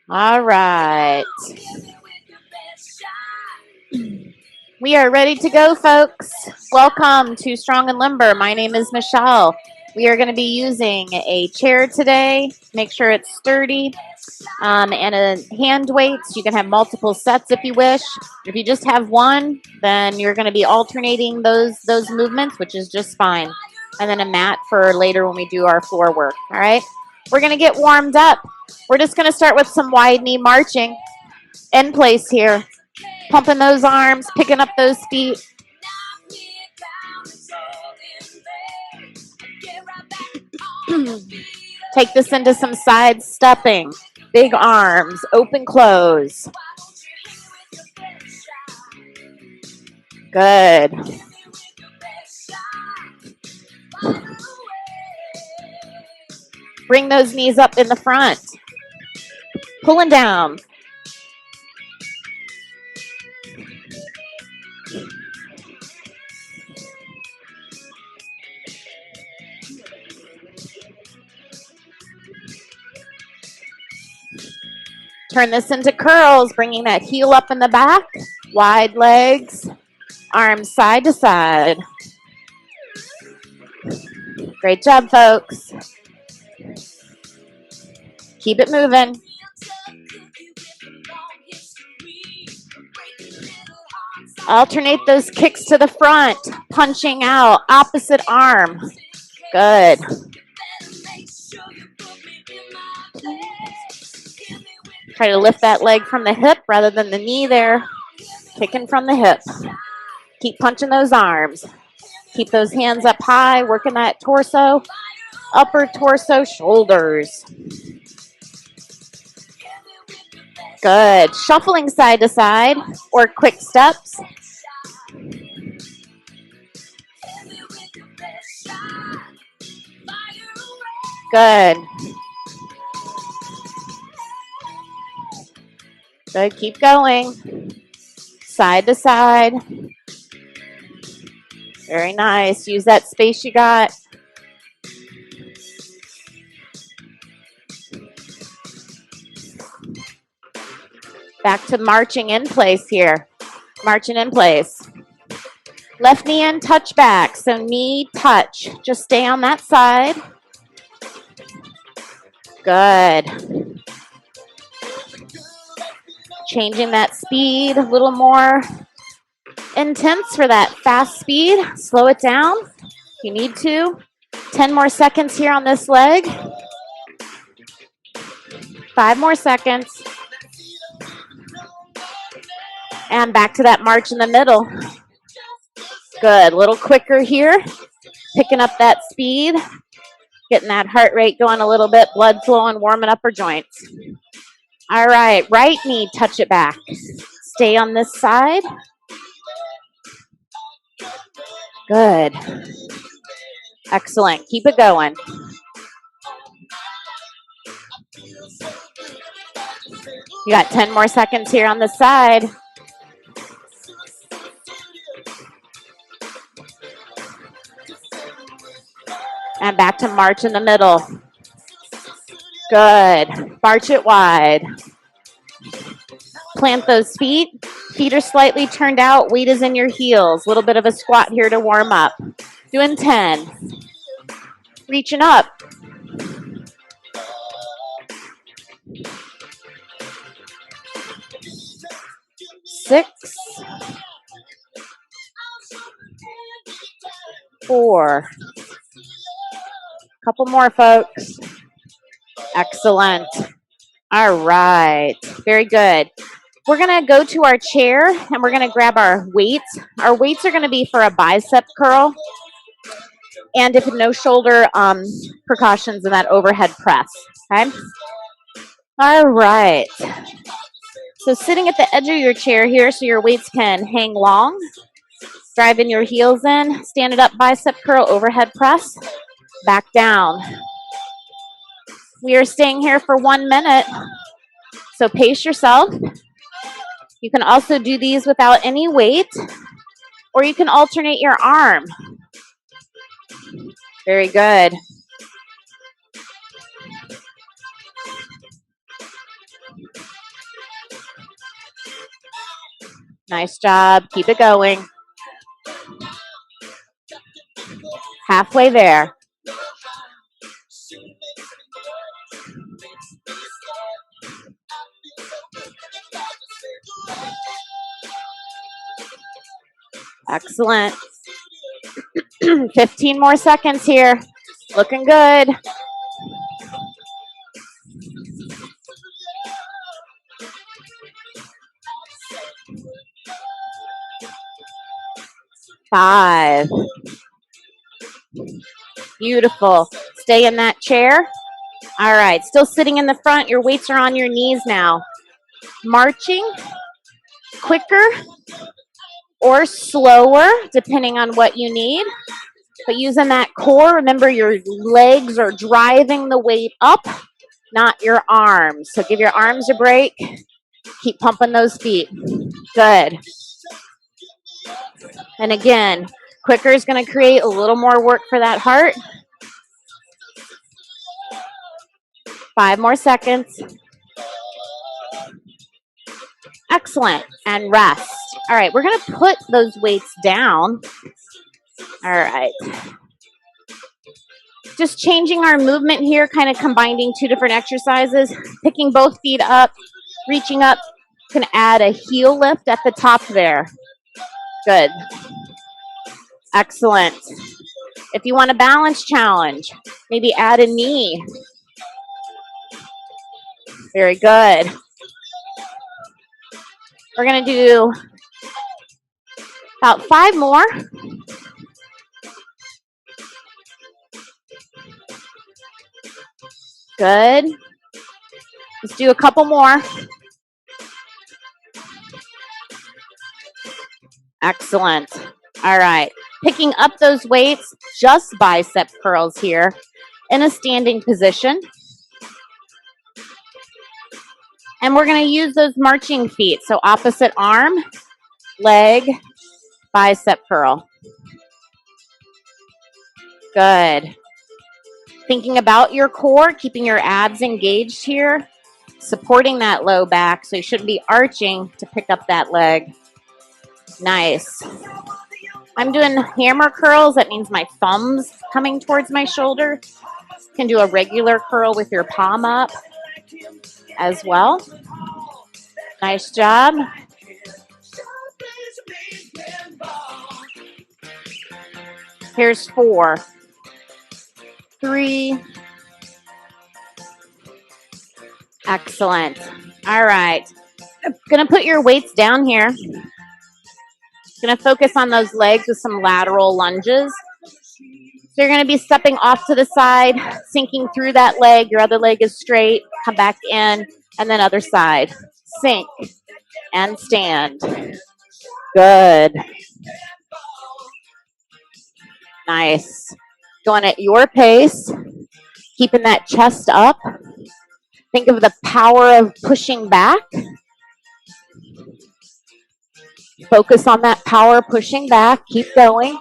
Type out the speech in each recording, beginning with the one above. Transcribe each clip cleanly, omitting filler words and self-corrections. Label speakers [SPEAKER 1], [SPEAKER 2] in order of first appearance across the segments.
[SPEAKER 1] All right. We are ready to go, folks. Welcome to Strong and Limber. My name is Michelle. We are going to be using a chair today. Make sure it's sturdy. And a hand weights. You can have multiple sets if you wish. If you just have one, then you're going to be alternating those movements, which is just fine. And then a mat for later when we do our floor work. All right. We're going to get warmed up. We're just going to start with some wide knee marching in place here. Pumping those arms, picking up those feet. Take this into some side stepping. Big arms, open, close. Good. Bring those knees up in the front. Pulling down. Turn this into curls, bringing that heel up in the back. Wide legs. Arms side to side. Great job, folks. Keep it moving. Alternate those kicks to the front. Punching out. Opposite arm. Good. Try to lift that leg from the hip rather than the knee there. Kicking from the hip. Keep punching those arms. Keep those hands up high, working that torso. Upper torso, shoulders. Good. Shuffling side to side or quick steps. Good. Good. Keep going. Side to side. Very nice. Use that space you got. Back to marching in place here. Marching in place. Left knee in, touch back. So knee, touch. Just stay on that side. Good. Changing that speed a little more intense for that fast speed. Slow it down if you need to. 10 more seconds here on this leg. 5 more seconds. And back to that march in the middle. Good. A little quicker here. Picking up that speed. Getting that heart rate going a little bit. Blood flowing, warming up our joints. All right. Right knee, touch it back. Stay on this side. Good. Excellent. Keep it going. You got 10 more seconds here on the side. And back to march in the middle. Good. March it wide. Plant those feet. Feet are slightly turned out. Weight is in your heels. A little bit of a squat here to warm up. Doing 10. Reaching up. 6. 4. Couple more, folks. Excellent. All right. Very good. We're going to go to our chair and we're going to grab our weights. Our weights are going to be for a bicep curl. And if no shoulder precautions in that overhead press. Okay. All right. So sitting at the edge of your chair here so your weights can hang long. Driving your heels in. Stand it up, bicep curl, overhead press. Back down. We are staying here for 1 minute. So pace yourself. You can also do these without any weight. Or you can alternate your arm. Very good. Nice job. Keep it going. Halfway there. Excellent. 15 more seconds here. Looking good. 5. Beautiful. Stay in that chair. All right. Still sitting in the front. Your weights are on your knees now. Marching quicker or slower, depending on what you need. But using that core, remember your legs are driving the weight up, not your arms. So give your arms a break. Keep pumping those feet. Good. And again, quicker is going to create a little more work for that heart. 5 more seconds. Excellent. And rest. All right, we're going to put those weights down. All right. Just changing our movement here, kind of combining 2 different exercises. Picking both feet up, reaching up. Can add a heel lift at the top there. Good. Excellent. If you want a balance challenge, maybe add a knee. Very good. We're going to do about 5 more. Good. Let's do a couple more. Excellent. All right. Picking up those weights, just bicep curls here in a standing position. And we're going to use those marching feet. So opposite arm, leg, bicep curl. Good. Thinking about your core, keeping your abs engaged here, supporting that low back. So you shouldn't be arching to pick up that leg. Nice. I'm doing hammer curls. That means my thumbs coming towards my shoulder. You can do a regular curl with your palm up as well. Nice job. Here's 4, 3. Excellent. All right. Going to put your weights down here. Going to focus on those legs with some lateral lunges. So you're going to be stepping off to the side, sinking through that leg. Your other leg is straight. Come back in, and then other side. Sink and stand. Good. Nice. Going at your pace. Keeping that chest up. Think of the power of pushing back. Focus on that power pushing back. Keep going.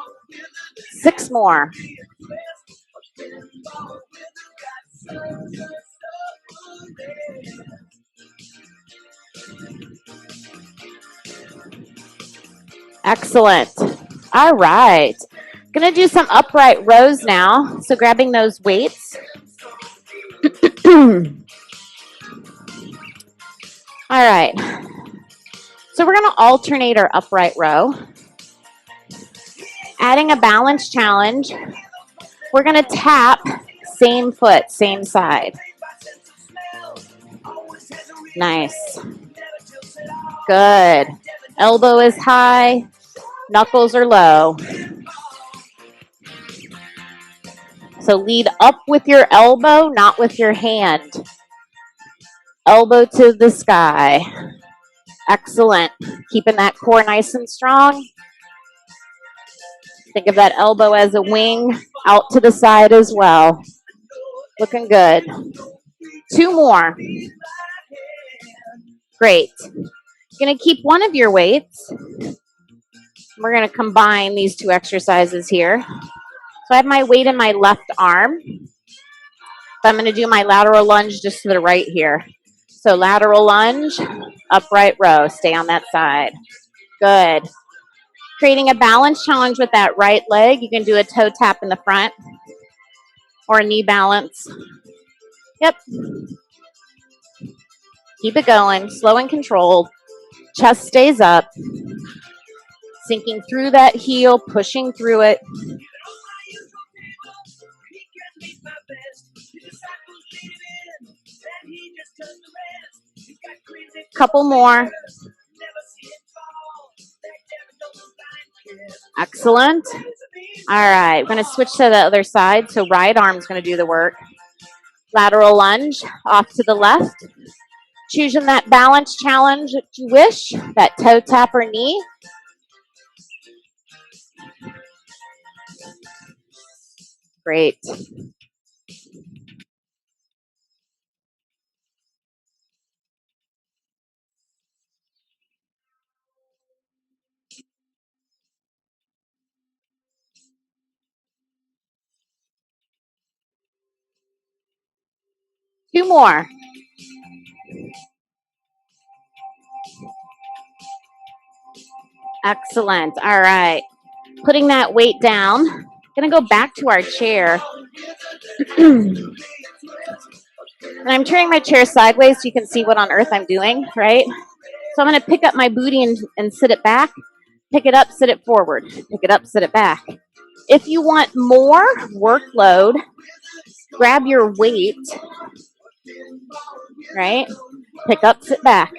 [SPEAKER 1] 6 more. Excellent. All right. Going to do some upright rows now. So grabbing those weights. All right. So we're going to alternate our upright row. Adding a balance challenge. We're going to tap same foot, same side. Nice. Good. Elbow is high. Knuckles are low. So lead up with your elbow, not with your hand. Elbow to the sky. Excellent. Keeping that core nice and strong. Think of that elbow as a wing out to the side as well. Looking good. 2 more. Great. You're going to keep one of your weights. We're going to combine these 2 exercises here. So I have my weight in my left arm. So I'm going to do my lateral lunge just to the right here. So lateral lunge, upright row. Stay on that side. Good. Creating a balance challenge with that right leg. You can do a toe tap in the front or a knee balance. Yep. Keep it going. Slow and controlled. Chest stays up. Sinking through that heel, pushing through it. Couple more. Excellent. All right, we're going to switch to the other side. So right arm's going to do the work. Lateral lunge off to the left. Choosing that balance challenge that you wish, that toe tap or knee. Great. Two more. Excellent. All right. Putting that weight down. Going to go back to our chair. And I'm turning my chair sideways so you can see what on earth I'm doing, right? So I'm going to pick up my booty and sit it back. Pick it up, sit it forward. Pick it up, sit it back. If you want more workload, grab your weight, right? Pick up, sit back.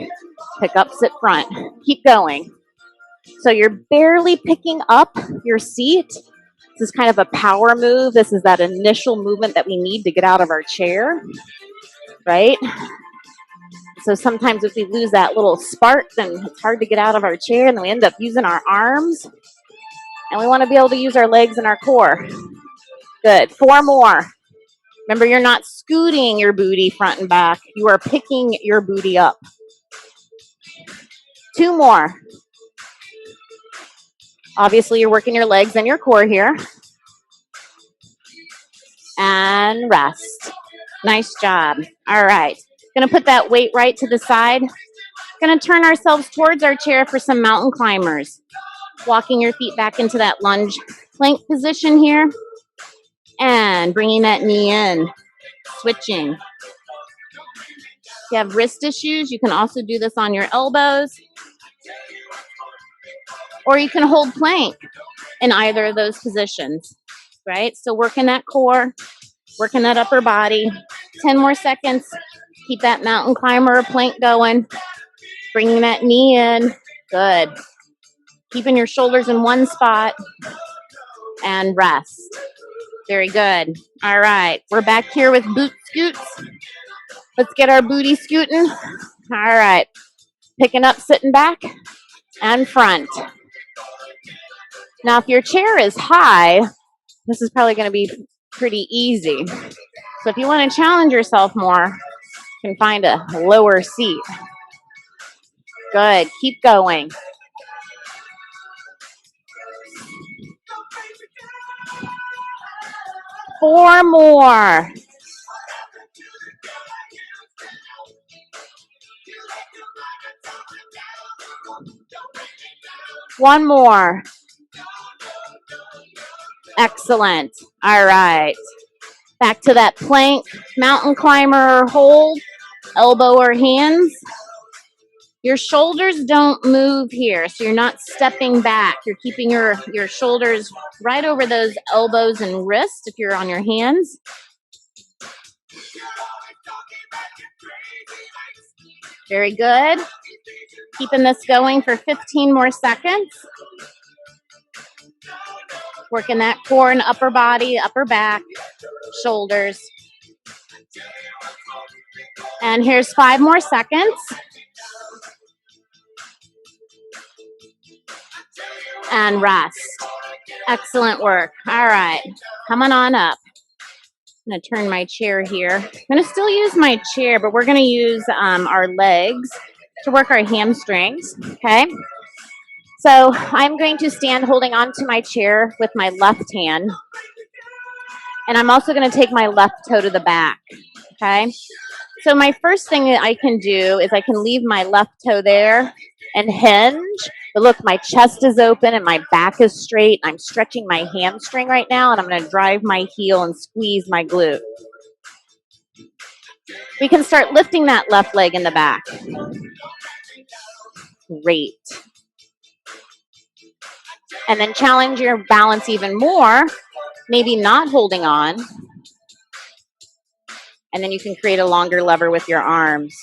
[SPEAKER 1] Pick up, sit front. Keep going. So you're barely picking up your seat. This is kind of a power move. This is that initial movement that we need to get out of our chair, right? So sometimes if we lose that little spark, then it's hard to get out of our chair, and then we end up using our arms. And we want to be able to use our legs and our core. Good. Four more. Remember, you're not scooting your booty front and back. You are picking your booty up. Two more. Obviously, you're working your legs and your core here. And rest. Nice job. All right. Going to put that weight right to the side. Going to turn ourselves towards our chair for some mountain climbers. Walking your feet back into that lunge plank position here. And bringing that knee in. Switching. If you have wrist issues, you can also do this on your elbows. Or you can hold plank in either of those positions, right? So working that core, working that upper body. 10 more seconds. Keep that mountain climber or plank going. Bringing that knee in. Good. Keeping your shoulders in one spot. And rest. Very good. All right. We're back here with boot scoots. Let's get our booty scooting. All right. Picking up, sitting back, and front. Now, if your chair is high, this is probably going to be pretty easy. So if you want to challenge yourself more, you can find a lower seat. Good. Keep going. Four more. One more. Excellent. All right. Back to that plank, mountain climber hold, elbow or hands. Your shoulders don't move here, so you're not stepping back. You're keeping your shoulders right over those elbows and wrists if you're on your hands. Very good. Keeping this going for 15 more seconds. Working that core and upper body, upper back, shoulders. And here's 5 more seconds. And rest. Excellent work. All right. Coming on up. I'm going to turn my chair here. I'm going to still use my chair, but we're going to use our legs to work our hamstrings. Okay. So I'm going to stand holding onto my chair with my left hand. And I'm also going to take my left toe to the back. Okay. So my first thing that I can do is I can leave my left toe there and hinge. But look, my chest is open and my back is straight. I'm stretching my hamstring right now, and I'm going to drive my heel and squeeze my glute. We can start lifting that left leg in the back. Great. And then challenge your balance even more, maybe not holding on. And then you can create a longer lever with your arms.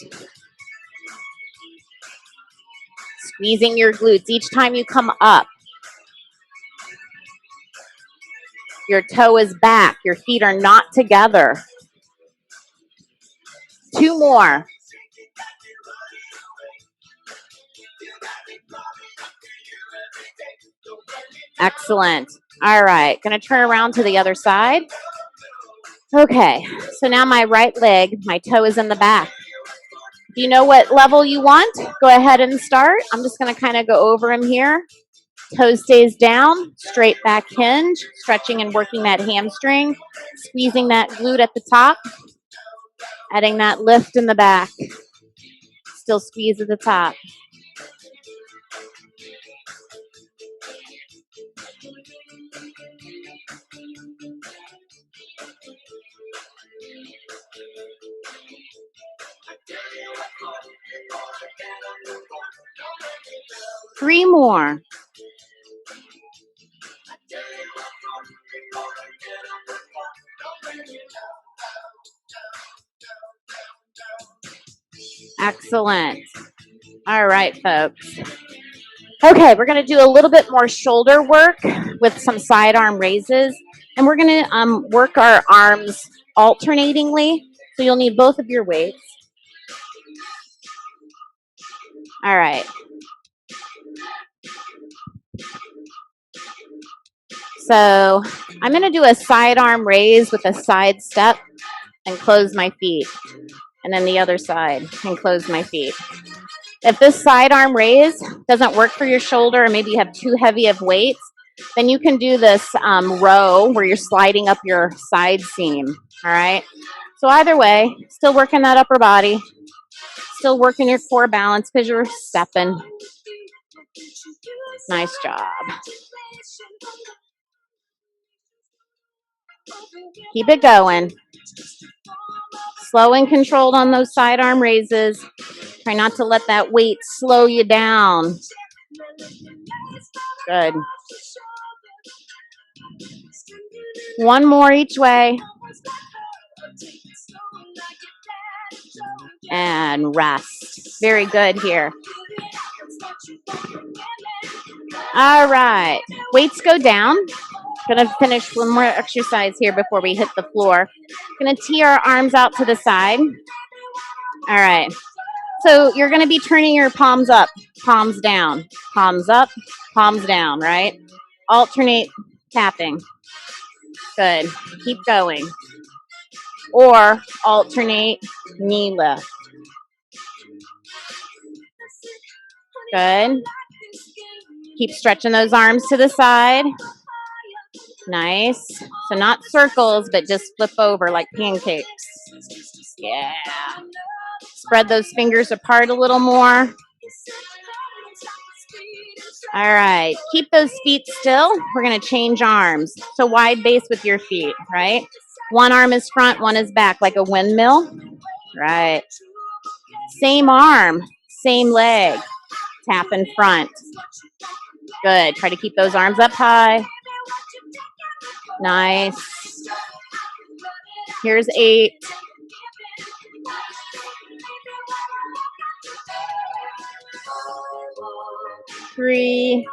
[SPEAKER 1] Squeezing your glutes each time you come up. Your toe is back. Your feet are not together. 2 more. Excellent. All right. Going to turn around to the other side. Okay. So now my right leg, my toe is in the back. Do you know what level you want? Go ahead and start. I'm just going to kind of go over them here. Toe stays down, straight back hinge, stretching and working that hamstring, squeezing that glute at the top, adding that lift in the back. Still squeeze at the top. Three more. Excellent. All right, folks. Okay, we're going to do a little bit more shoulder work with some side arm raises. And we're going to work our arms alternatingly. So you'll need both of your weights. All right. So I'm going to do a side arm raise with a side step and close my feet. And then the other side and close my feet. If this side arm raise doesn't work for your shoulder, or maybe you have too heavy of weights, then you can do this row where you're sliding up your side seam. All right. So either way, still working that upper body, still working your core balance because you're stepping. Nice job. Keep it going. Slow and controlled on those side arm raises. Try not to let that weight slow you down. Good. One more each way. And rest. Very good here. All right. Weights go down. Going to finish one more exercise here before we hit the floor. Going to tee our arms out to the side. All right. So you're going to be turning your palms up, palms down, palms up, palms down, right? Alternate tapping. Good. Keep going. Or alternate knee lift. Good. Keep stretching those arms to the side. Nice. So not circles, but just flip over like pancakes. Yeah. Spread those fingers apart a little more. All right. Keep those feet still. We're going to change arms. So wide base with your feet, right? One arm is front, one is back, like a windmill. Right. Same arm, same leg. Tap in front. Good. Try to keep those arms up high. Nice. Here's 8. Three.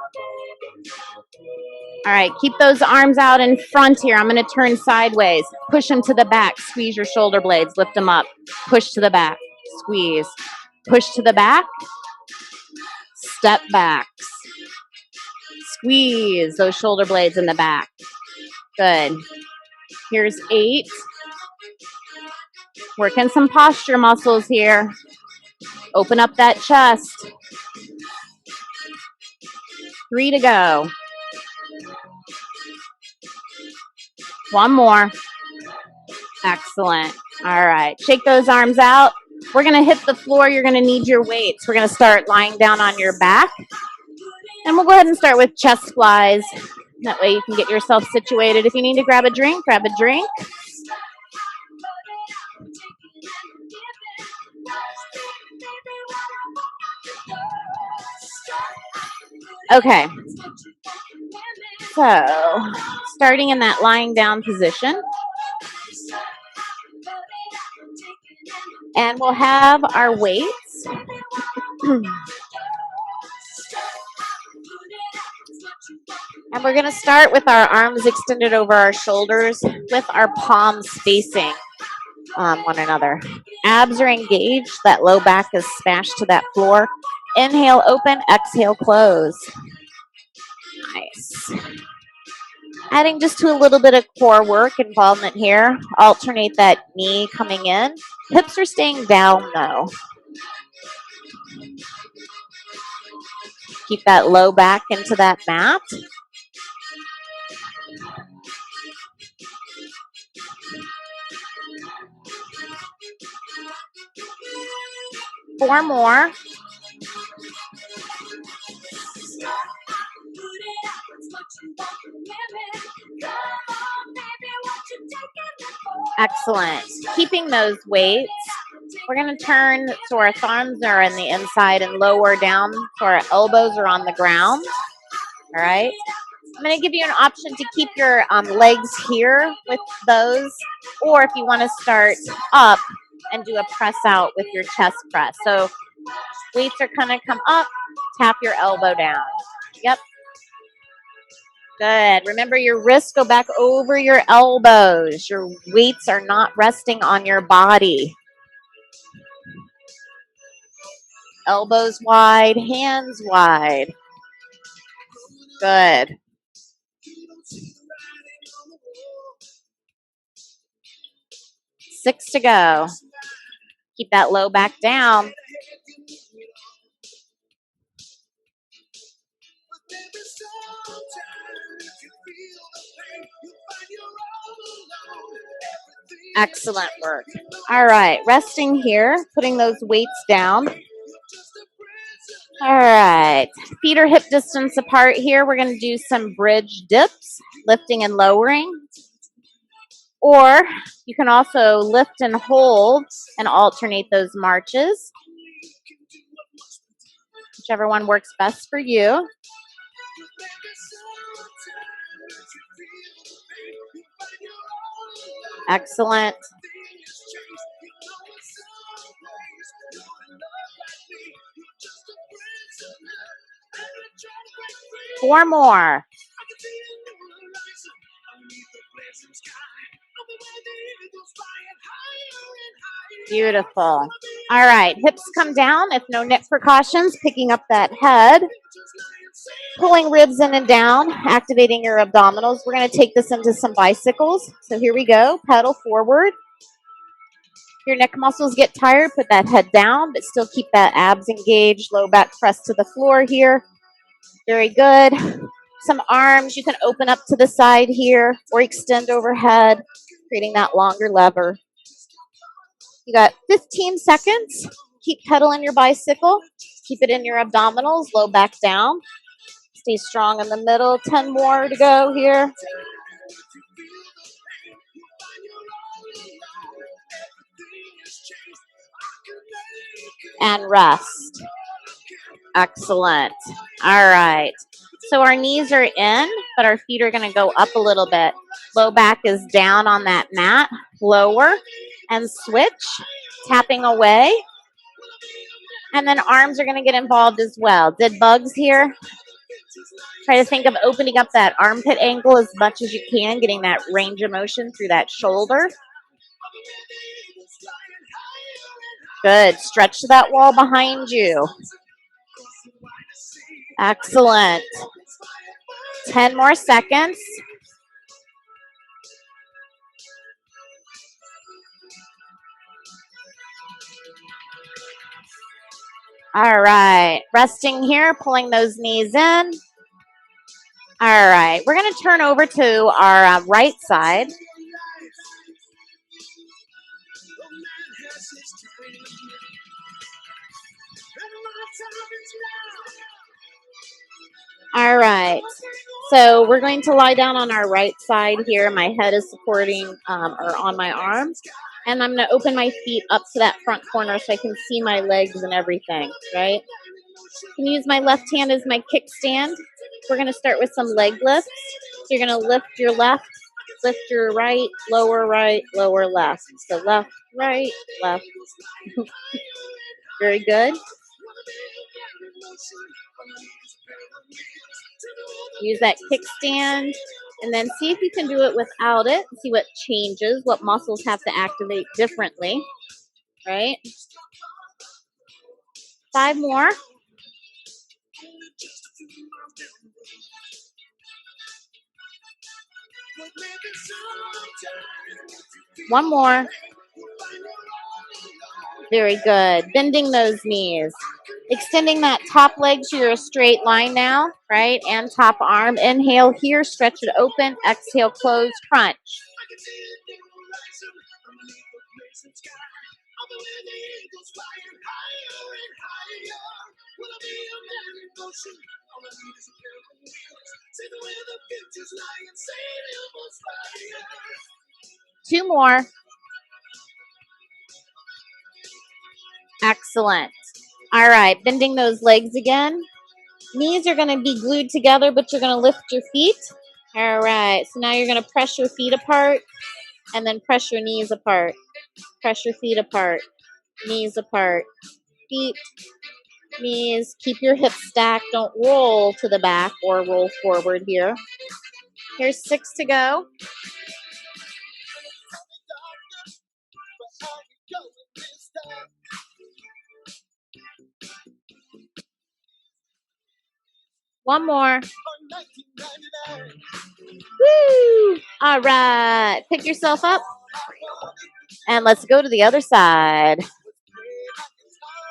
[SPEAKER 1] All right, keep those arms out in front here. I'm going to turn sideways. Push them to the back. Squeeze your shoulder blades. Lift them up. Push to the back. Squeeze. Push to the back. Step backs. Squeeze those shoulder blades in the back. Good. Here's 8. Working some posture muscles here. Open up that chest. 3 to go. One more. Excellent. All right. Shake those arms out. We're going to hit the floor. You're going to need your weights. We're going to start lying down on your back. And we'll go ahead and start with chest flies. That way you can get yourself situated. If you need to grab a drink, grab a drink. Okay. So, starting in that lying down position. And we'll have our weights. And we're going to start with our arms extended over our shoulders with our palms facing one another. Abs are engaged. That low back is smashed to that floor. Inhale, open. Exhale, close. Nice. Adding just to a little bit of core work involvement here. Alternate that knee coming in. Hips are staying down though. Keep that low back into that mat. Four more. Excellent. Keeping those weights. We're going to turn so our thumbs are on the inside and lower down so our elbows are on the ground. All right. I'm going to give you an option to keep your legs here with those, or if you want to start up and do a press out with your chest press. So weights are going to come up, tap your elbow down. Yep. Good. Remember, your wrists go back over your elbows. Your weights are not resting on your body. Elbows wide, hands wide. Good. 6 to go. Keep that low back down. Excellent work. All right, resting here, putting those weights down. All right, feet are hip distance apart here. We're going to do some bridge dips, lifting and lowering. Or you can also lift and hold and alternate those marches. Whichever one works best for you. Excellent. Four more. Beautiful. All right, hips come down. If no neck precautions, picking up that head. Pulling ribs in and down, activating your abdominals. We're going to take this into some bicycles. So here we go. Pedal forward. Your neck muscles get tired, put that head down, but still keep that abs engaged. Low back press to the floor here. Very good. Some arms you can open up to the side here or extend overhead, creating that longer lever. You got 15 seconds. Keep pedaling your bicycle. Keep it in your abdominals, low back down. Stay strong in the middle. 10 more to go here. And rest. Excellent. All right. So our knees are in, but our feet are going to go up a little bit. Low back is down on that mat. Lower and switch. Tapping away. And then arms are going to get involved as well. Dead bugs here. Try to think of opening up that armpit angle as much as you can, getting that range of motion through that shoulder. Good. Stretch that wall behind you. Excellent. 10 more seconds. All right. Resting here, pulling those knees in. All right. We're going to turn over to our right side. All right. So we're going to lie down on our right side here. My head is supporting or on my arms. And I'm going to open my feet up to that front corner so I can see my legs and everything, right? I can use my left hand as my kickstand. We're going to start with some leg lifts. So you're going to lift your left, lift your right, lower, left. So left, right, left. Very good. Use that kickstand. And then see if you can do it without it. See what changes, what muscles have to activate differently, right? 5 more. One more. Very good. Bending those knees. Extending that top leg to your straight line now, right? And top arm. Inhale here, stretch it open. Exhale, close, crunch. Two more. Excellent. All right, bending those legs again. Knees are going to be glued together, but you're going to lift your feet. All right, so now you're going to press your feet apart and then press your knees apart. Press your feet apart, knees apart, feet, knees. Keep your hips stacked. Don't roll to the back or roll forward here. Here's 6 to go. One more. Woo! All right. Pick yourself up. And let's go to the other side.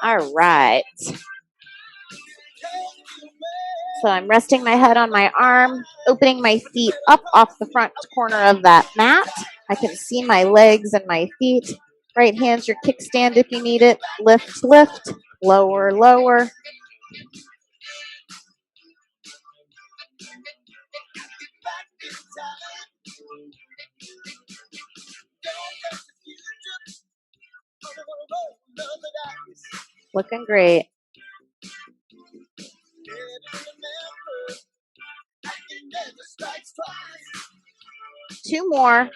[SPEAKER 1] All right. So I'm resting my head on my arm, opening my feet up off the front corner of that mat. I can see my legs and my feet. Right hand's your kickstand if you need it. Lift, lift. Lower, lower. Looking great. Two more.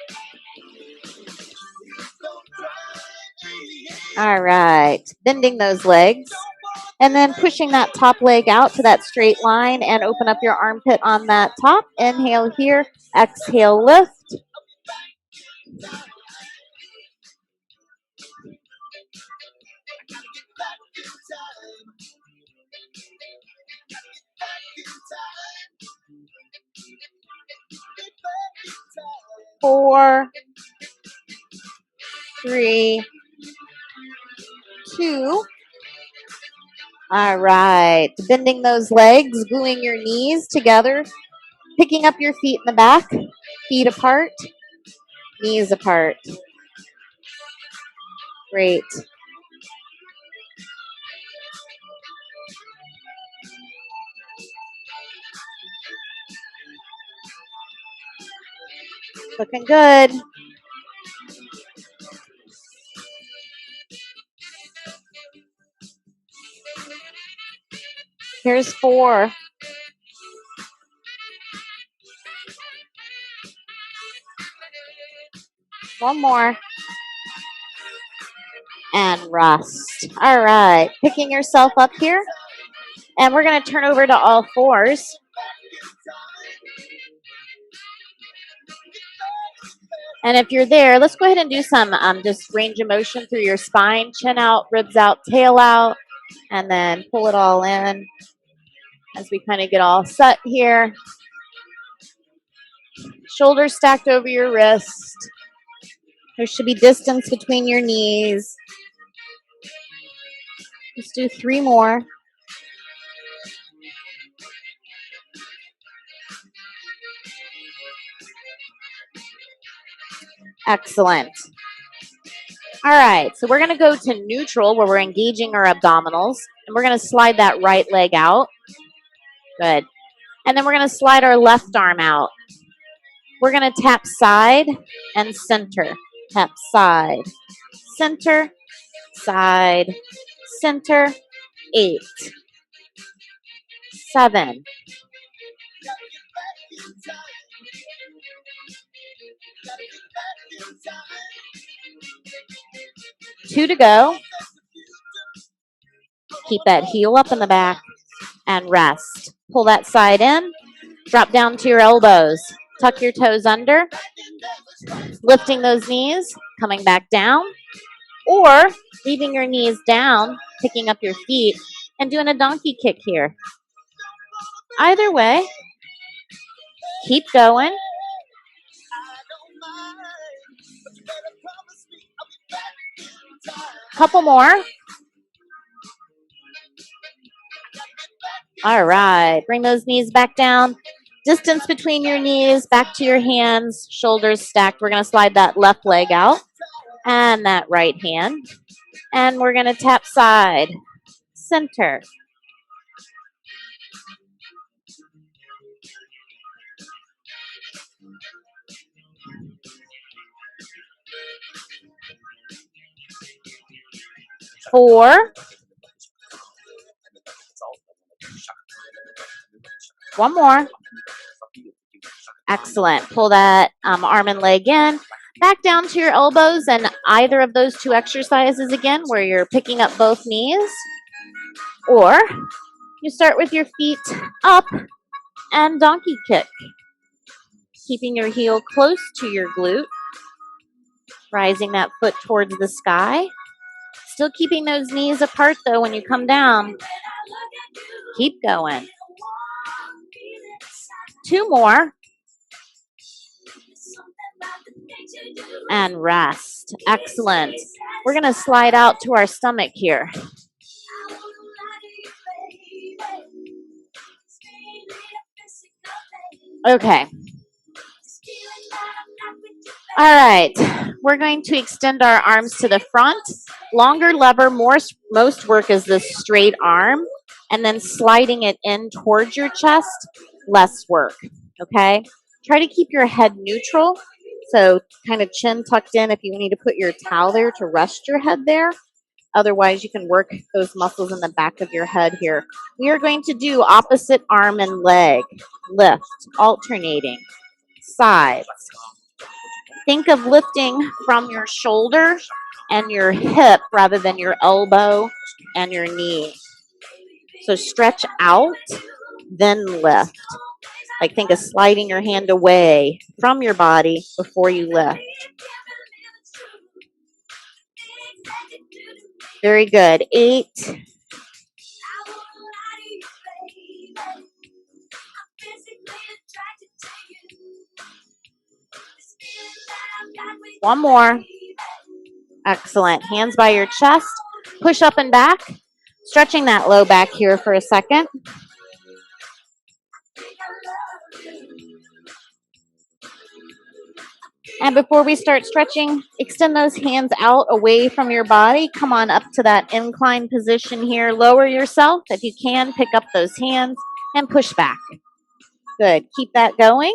[SPEAKER 1] All right. Bending those legs. And then pushing that top leg out to that straight line and open up your armpit on that top. Inhale here. Exhale, lift. Four, 3, 2. All right. Bending those legs, gluing your knees together, picking up your feet in the back, feet apart, knees apart. Great. Looking good. Here's 4. One more. And rest. All right. Picking yourself up here. And we're going to turn over to all fours. And if you're there, let's go ahead and do some just range of motion through your spine. Chin out, ribs out, tail out. And then pull it all in as we kind of get all set here. Shoulders stacked over your wrist. There should be distance between your knees. Let's do 3 more. Excellent. All right, so we're going to go to neutral where we're engaging our abdominals. And we're going to slide that right leg out. Good. And then we're going to slide our left arm out. We're going to tap side and center. Tap side, center, side, center. 8, 7, 2 to go. Keep that heel up in the back and rest. Pull that side in. Drop down to your elbows. Tuck your toes under. Lifting those knees, coming back down. Or leaving your knees down, picking up your feet, and doing a donkey kick here. Either way, keep going. Couple more. All right. Bring those knees back down. Distance between your knees, back to your hands, shoulders stacked. We're going to slide that left leg out and that right hand. And we're going to tap side, center. Four. One more. Excellent. Pull that arm and leg in. Back down to your elbows and either of those two exercises again where you're picking up both knees. Or you start with your feet up and donkey kick. Keeping your heel close to your glute. Rising that foot towards the sky. Still keeping those knees apart though when you come down. Keep going. 2 more. And rest. Excellent. We're going to slide out to our stomach here. Okay. All right. We're going to extend our arms to the front. Longer lever, most work is this straight arm, and then sliding it in towards your chest, less work. Okay? Try to keep your head neutral. So kind of chin tucked in if you need to put your towel there to rest your head there. Otherwise, you can work those muscles in the back of your head here. We are going to do opposite arm and leg. Lift, alternating, sides. Think of lifting from your shoulder and your hip rather than your elbow and your knee. So stretch out, then lift. Like think of sliding your hand away from your body before you lift. Very good. 8. 1 more. Excellent. Hands by your chest. Push up and back. Stretching that low back here for a second. And before we start stretching, extend those hands out away from your body. Come on up to that incline position here. Lower yourself. If you can, pick up those hands and push back. Good. Keep that going.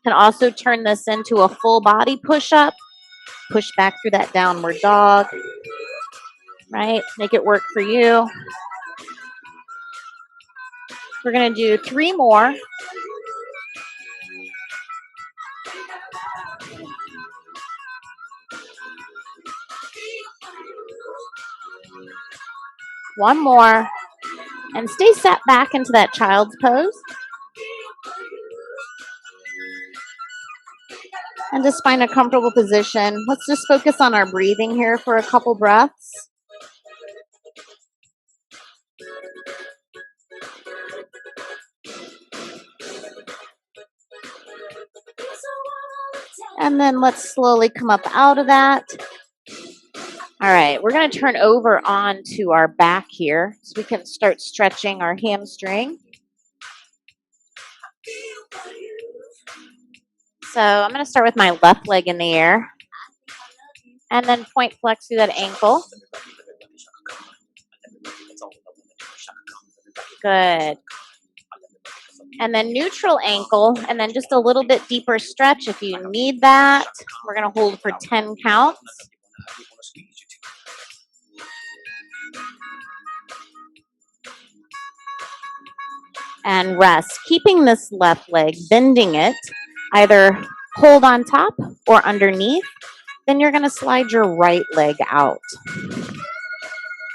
[SPEAKER 1] Can also turn this into a full body push-up. Push back through that downward dog. Right? Make it work for you. We're going to do 3 more. One more. And stay set back into that child's pose. And just find a comfortable position. Let's just focus on our breathing here for a couple breaths. And then let's slowly come up out of that. All right, we're going to turn over onto our back here so we can start stretching our hamstring. So I'm going to start with my left leg in the air and then point flex through that ankle. Good. And then neutral ankle, and then just a little bit deeper stretch if you need that. We're going to hold for 10 counts. And rest. Keeping this left leg, bending it, either hold on top or underneath. Then you're going to slide your right leg out.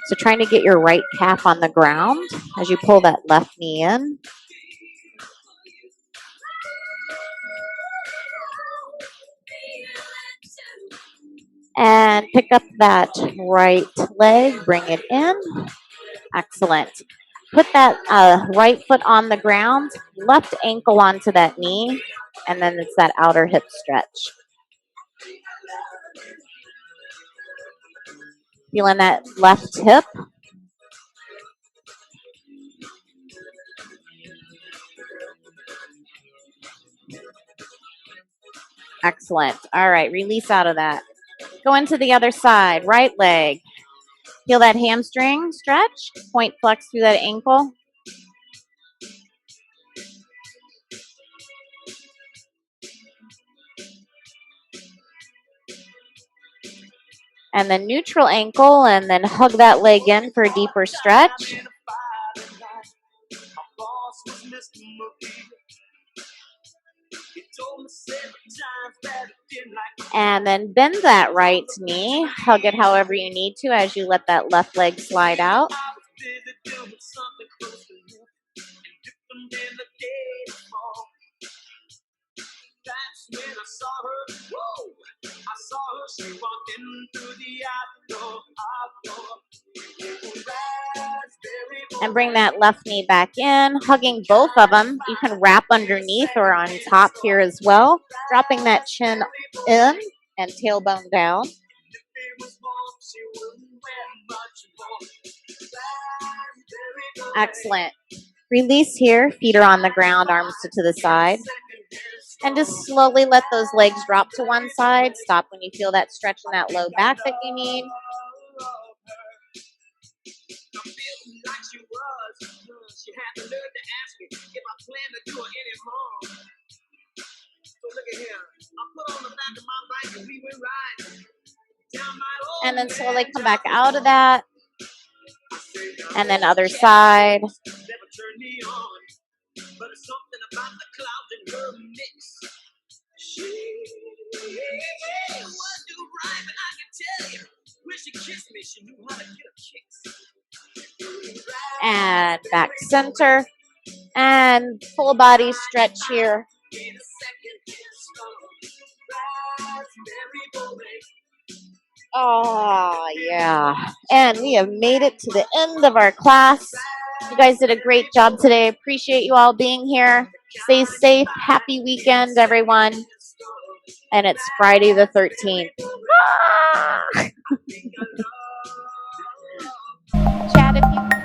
[SPEAKER 1] So trying to get your right calf on the ground as you pull that left knee in. And pick up that right leg, bring it in. Excellent. Put that right foot on the ground, left ankle onto that knee, and then it's that outer hip stretch. Feeling that left hip. Excellent. All right, release out of that. Go into the other side, right leg. Feel that hamstring stretch. Point flex through that ankle. And then neutral ankle, and then hug that leg in for a deeper stretch. And then bend that right knee. Hug it however you need to as you let that left leg slide out. And bring that left knee back in, hugging both of them. You can wrap underneath or on top here as well. Dropping that chin in and tailbone down. Excellent. Release here. Feet are on the ground, arms to the side. And just slowly let those legs drop to one side. Stop when you feel that stretch in that low back that you need. And then slowly come back out of that. And then other side. And back center. And full body stretch here. Oh, yeah. And we have made it to the end of our class. You guys did a great job today. Appreciate you all being here. Stay safe. Happy weekend, everyone. And it's Friday the 13th. Ah! Chat if you